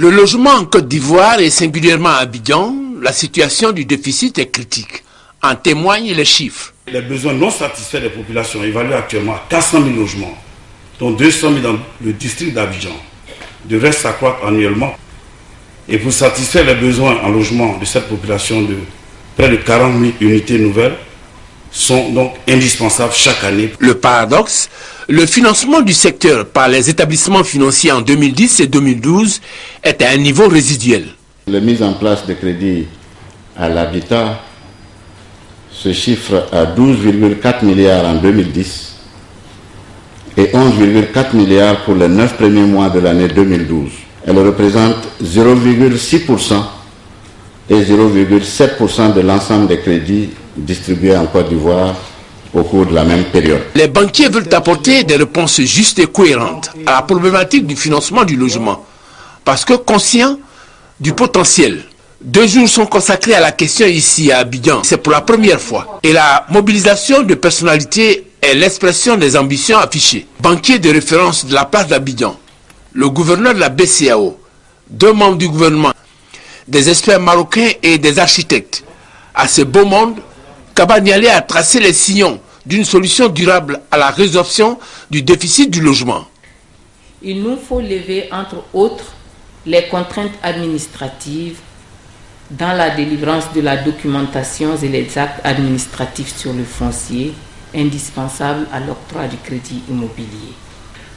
Le logement en Côte d'Ivoire et singulièrement à Abidjan, la situation du déficit est critique. En témoignent les chiffres. Les besoins non satisfaits des populations évalués actuellement à 400 000 logements, dont 200 000 dans le district d'Abidjan, devraient s'accroître annuellement. Et pour satisfaire les besoins en logement de cette population de près de 40 000 unités nouvelles, sont donc indispensables chaque année. Le paradoxe, le financement du secteur par les établissements financiers en 2010 et 2012 est à un niveau résiduel. La mise en place de crédits à l'habitat se chiffre à 12,4 milliards en 2010 et 11,4 milliards pour les 9 premiers mois de l'année 2012. Elle représente 0,6% et 0,7% de l'ensemble des crédits distribués en Côte d'Ivoire au cours de la même période. Les banquiers veulent apporter des réponses justes et cohérentes à la problématique du financement du logement, parce que conscients du potentiel. 2 jours sont consacrés à la question ici à Abidjan. C'est pour la première fois. Et la mobilisation de personnalités est l'expression des ambitions affichées. Banquier de référence de la place d'Abidjan, le gouverneur de la BCEAO, 2 membres du gouvernement, des experts marocains et des architectes. À ce beau monde, Kaba Nialé a tracé les sillons d'une solution durable à la résorption du déficit du logement. Il nous faut lever, entre autres, les contraintes administratives dans la délivrance de la documentation et les actes administratifs sur le foncier, indispensables à l'octroi du crédit immobilier.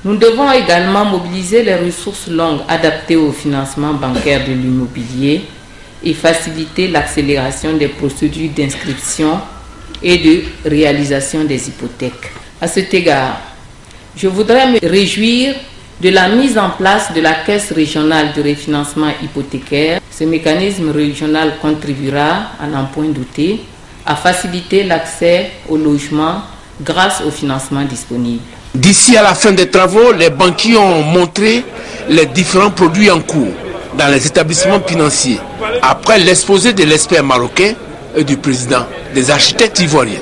Nous devons également mobiliser les ressources longues adaptées au financement bancaire de l'immobilier et faciliter l'accélération des procédures d'inscription et de réalisation des hypothèques. À cet égard, je voudrais me réjouir de la mise en place de la Caisse régionale de refinancement hypothécaire. Ce mécanisme régional contribuera, à n'en point douter, à faciliter l'accès au logement grâce au financement disponible. D'ici à la fin des travaux, les banquiers ont montré les différents produits en cours dans les établissements financiers, après l'exposé de l'expert marocain et du président des architectes ivoiriens.